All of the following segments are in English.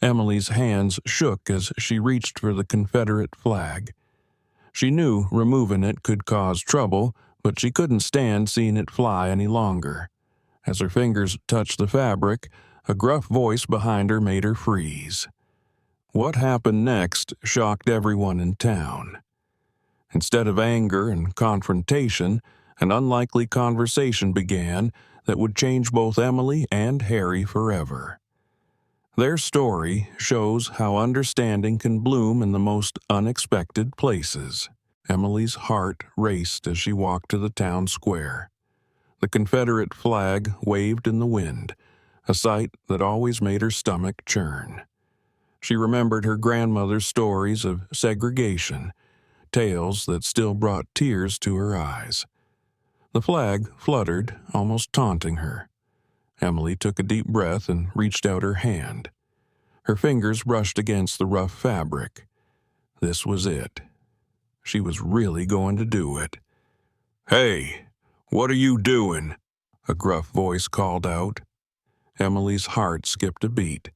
Emily's hands shook as she reached for the Confederate flag. She knew removing it could cause trouble, but she couldn't stand seeing it fly any longer. As her fingers touched the fabric, a gruff voice behind her made her freeze. What happened next shocked everyone in town. Instead of anger and confrontation, an unlikely conversation began that would change both Emily and Harry forever. Their story shows how understanding can bloom in the most unexpected places. Emily's heart raced as she walked to the town square. The Confederate flag waved in the wind, a sight that always made her stomach churn. She remembered her grandmother's stories of segregation, tales that still brought tears to her eyes. The flag fluttered, almost taunting her. Emily took a deep breath and reached out her hand. Her fingers brushed against the rough fabric. This was it. She was really going to do it. "Hey, what are you doing?" a gruff voice called out. Emily's heart skipped a beat.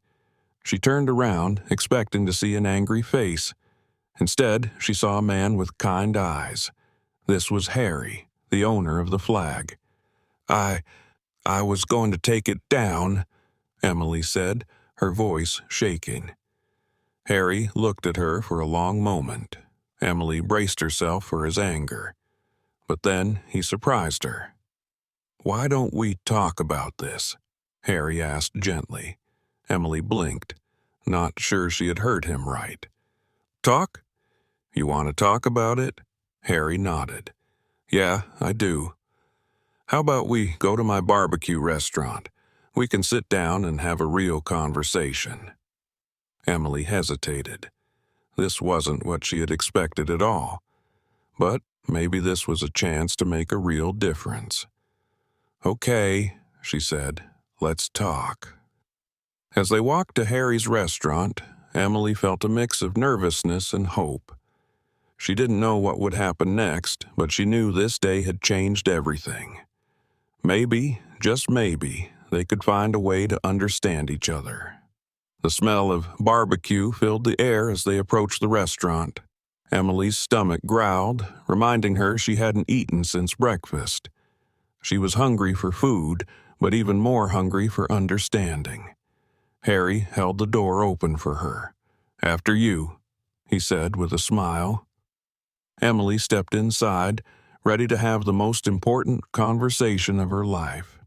She turned around, expecting to see an angry face. Instead, she saw a man with kind eyes. This was Harry, the owner of the flag. I was going to take it down," Emily said, her voice shaking. Harry looked at her for a long moment. Emily braced herself for his anger. But then he surprised her. "Why don't we talk about this?" Harry asked gently. Emily blinked, not sure she had heard him right. "Talk? You want to talk about it?" Harry nodded. "Yeah, I do. How about we go to my barbecue restaurant? We can sit down and have a real conversation." Emily hesitated. This wasn't what she had expected at all. But maybe this was a chance to make a real difference. "Okay," she said, "let's talk." As they walked to Harry's restaurant, Emily felt a mix of nervousness and hope. She didn't know what would happen next, but she knew this day had changed everything. Maybe, just maybe, they could find a way to understand each other. The smell of barbecue filled the air as they approached the restaurant. Emily's stomach growled, reminding her she hadn't eaten since breakfast. She was hungry for food, but even more hungry for understanding. Harry held the door open for her. "After you," he said with a smile. Emily stepped inside, ready to have the most important conversation of her life.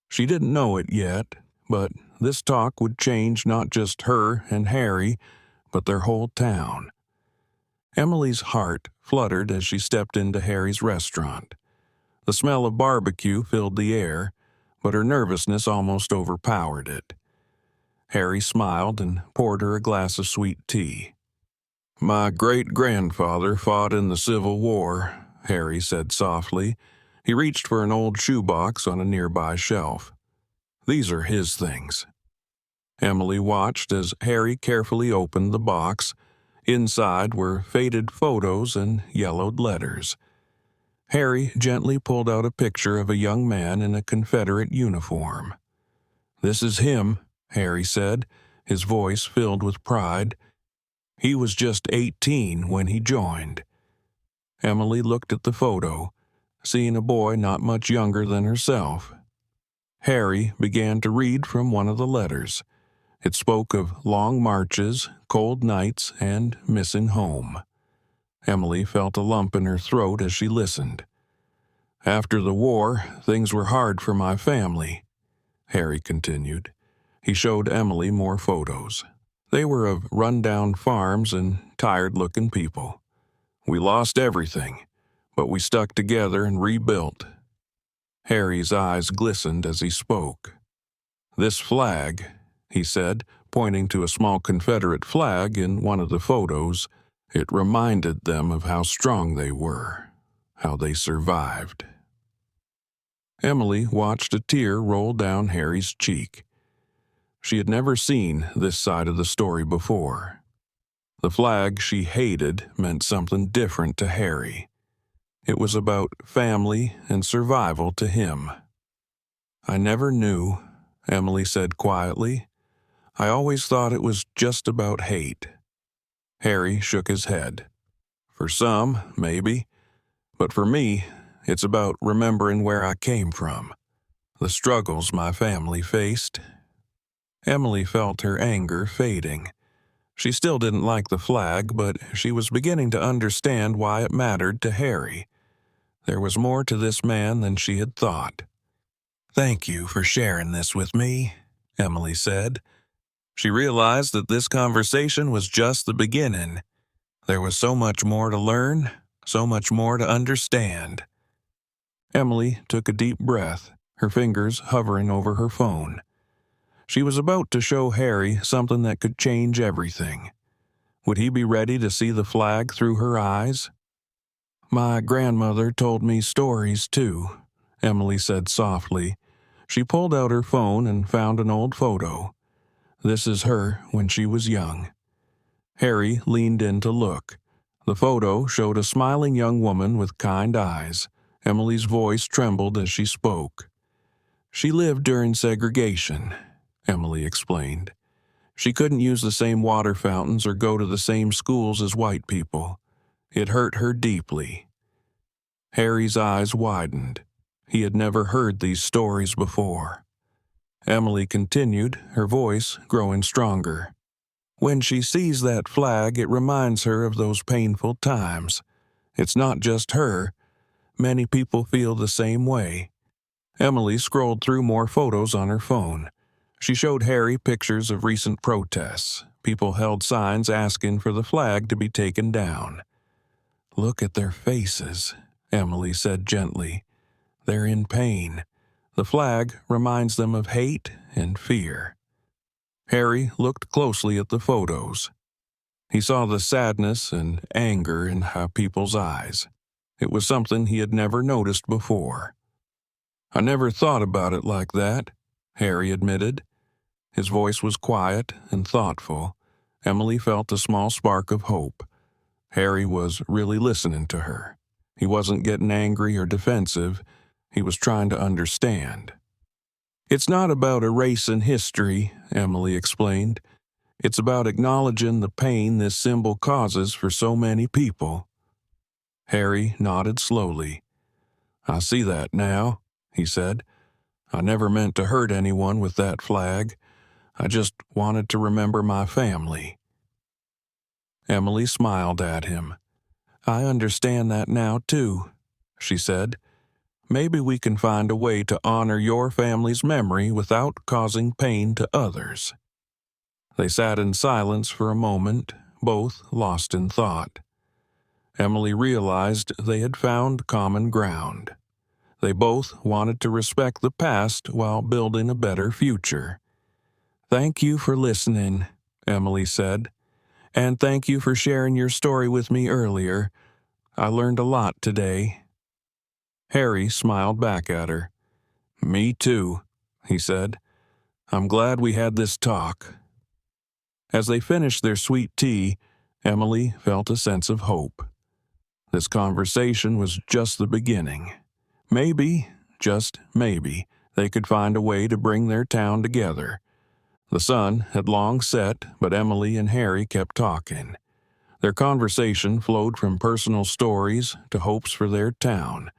She didn't know it yet, but this talk would change not just her and Harry, but their whole town. Emily's heart fluttered as she stepped into Harry's restaurant. The smell of barbecue filled the air, but her nervousness almost overpowered it. Harry smiled and poured her a glass of sweet tea. "My great-grandfather fought in the Civil War," Harry said softly. He reached for an old shoebox on a nearby shelf. "These are his things." Emily watched as Harry carefully opened the box. Inside were faded photos and yellowed letters. Harry gently pulled out a picture of a young man in a Confederate uniform. "This is him," Harry said, his voice filled with pride. "He was just 18 when he joined." Emily looked at the photo, seeing a boy not much younger than herself. Harry began to read from one of the letters. It spoke of long marches, cold nights, and missing home. Emily felt a lump in her throat as she listened. "After the war, things were hard for my family," Harry continued. He showed Emily more photos. They were of run-down farms and tired-looking people. "We lost everything, but we stuck together and rebuilt." Harry's eyes glistened as he spoke. "This flag," he said, pointing to a small Confederate flag in one of the photos, it reminded them of how strong they were, how they survived. Emily watched a tear roll down Harry's cheek. She had never seen this side of the story before. The flag she hated meant something different to Harry. It was about family and survival to him. "I never knew," Emily said quietly. I always thought it was just about hate." Harry shook his head. "For some, maybe. But for me, it's about remembering where I came from, the struggles my family faced." Emily felt her anger fading. She still didn't like the flag, but she was beginning to understand why it mattered to Harry. There was more to this man than she had thought. "Thank you for sharing this with me," Emily said. She realized that this conversation was just the beginning. There was so much more to learn, so much more to understand. Emily took a deep breath, her fingers hovering over her phone. She was about to show Harry something that could change everything. Would he be ready to see the flag through her eyes? "My grandmother told me stories, too," Emily said softly. She pulled out her phone and found an old photo. "This is her when she was young." Harry leaned in to look. The photo showed a smiling young woman with kind eyes. Emily's voice trembled as she spoke. "She lived during segregation," Emily explained. "She couldn't use the same water fountains or go to the same schools as white people. It hurt her deeply." Harry's eyes widened. He had never heard these stories before. Emily continued, her voice growing stronger. "When she sees that flag, it reminds her of those painful times. It's not just her. Many people feel the same way." Emily scrolled through more photos on her phone. She showed Harry pictures of recent protests. People held signs asking for the flag to be taken down. "Look at their faces," Emily said gently. "They're in pain. The flag reminds them of hate and fear." Harry looked closely at the photos. He saw the sadness and anger in people's eyes. It was something he had never noticed before. "I never thought about it like that," Harry admitted. His voice was quiet and thoughtful. Emily felt a small spark of hope. Harry was really listening to her. He wasn't getting angry or defensive. He was trying to understand. "It's not about erasing history," Emily explained. "It's about acknowledging the pain this symbol causes for so many people." Harry nodded slowly. "I see that now," he said. "I never meant to hurt anyone with that flag. I just wanted to remember my family." Emily smiled at him. "I understand that now, too," she said. "Maybe we can find a way to honor your family's memory without causing pain to others." They sat in silence for a moment, both lost in thought. Emily realized they had found common ground. They both wanted to respect the past while building a better future. "Thank you for listening," Emily said. "And thank you for sharing your story with me earlier. I learned a lot today." Harry smiled back at her. "Me too," he said. "I'm glad we had this talk." As they finished their sweet tea, Emily felt a sense of hope. This conversation was just the beginning. Maybe, just maybe, they could find a way to bring their town together. The sun had long set, but Emily and Harry kept talking. Their conversation flowed from personal stories to hopes for their town.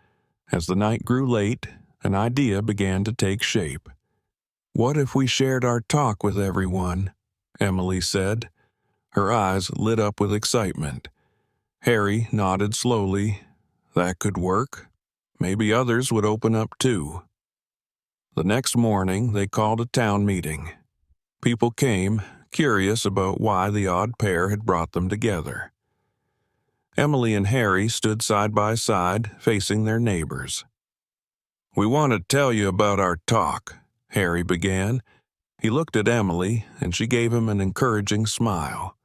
As the night grew late, an idea began to take shape. "What if we shared our talk with everyone?" Emily said. Her eyes lit up with excitement. Harry nodded slowly. That could work. Maybe others would open up too. The next morning, they called a town meeting. People came, curious about why the odd pair had brought them together. Emily and Harry stood side by side, facing their neighbors. "We want to tell you about our talk," Harry began. He looked at Emily, and she gave him an encouraging smile.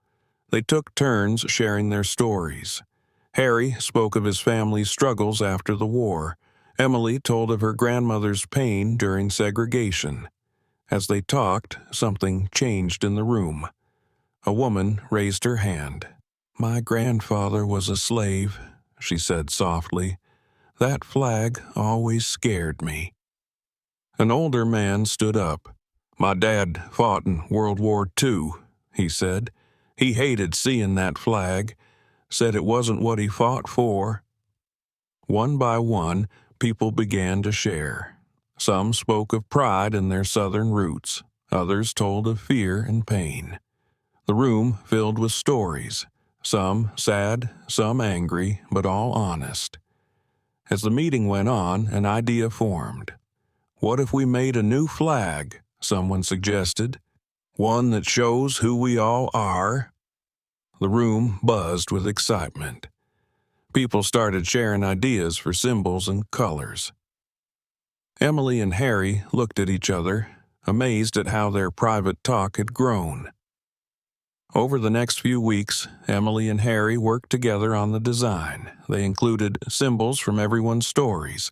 They took turns sharing their stories. Harry spoke of his family's struggles after the war. Emily told of her grandmother's pain during segregation. As they talked, something changed in the room. A woman raised her hand. "My grandfather was a slave," she said softly. "That flag always scared me." An older man stood up. "My dad fought in World War II," he said. "He hated seeing that flag, said it wasn't what he fought for." One by one, people began to share. Some spoke of pride in their Southern roots. Others told of fear and pain. The room filled with stories, some sad, some angry, but all honest. As the meeting went on, an idea formed. "What if we made a new flag?" someone suggested. "One that shows who we all are?" The room buzzed with excitement. People started sharing ideas for symbols and colors. Emily and Harry looked at each other, amazed at how their private talk had grown. Over the next few weeks, Emily and Harry worked together on the design. They included symbols from everyone's stories: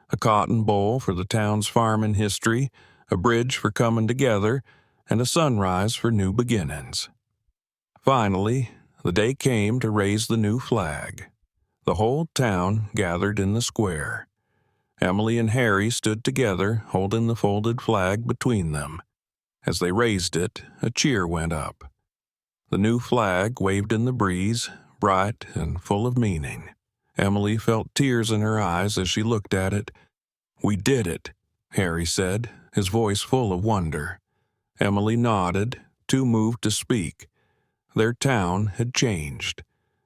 a cotton bowl for the town's farm and history, a bridge for coming together, and a sunrise for new beginnings. Finally, the day came to raise the new flag. The whole town gathered in the square. Emily and Harry stood together, holding the folded flag between them. As they raised it, a cheer went up. The new flag waved in the breeze, bright and full of meaning. Emily felt tears in her eyes as she looked at it. "We did it," Harry said, his voice full of wonder. Emily nodded, too moved to speak. Their town had changed.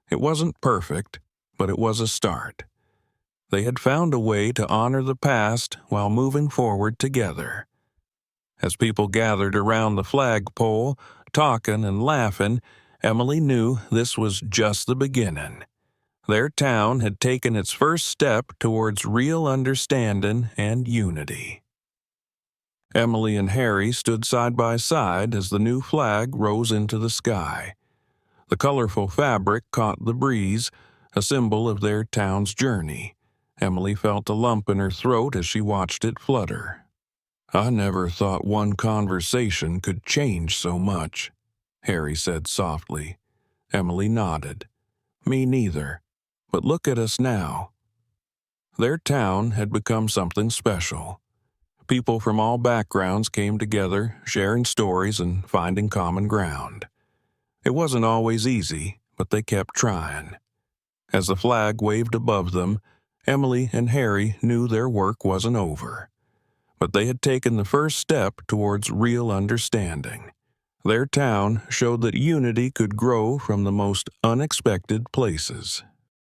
It wasn't perfect, but it was a start. They had found a way to honor the past while moving forward together. As people gathered around the flagpole, talking and laughing, Emily knew this was just the beginning. Their town had taken its first step towards real understanding and unity. Emily and Harry stood side by side as the new flag rose into the sky. The colorful fabric caught the breeze, a symbol of their town's journey. Emily felt a lump in her throat as she watched it flutter. "I never thought one conversation could change so much," Harry said softly. Emily nodded. "Me neither. But look at us now." Their town had become something special. People from all backgrounds came together, sharing stories and finding common ground. It wasn't always easy, but they kept trying. As the flag waved above them, Emily and Harry knew their work wasn't over. But they had taken the first step towards real understanding. Their town showed that unity could grow from the most unexpected places.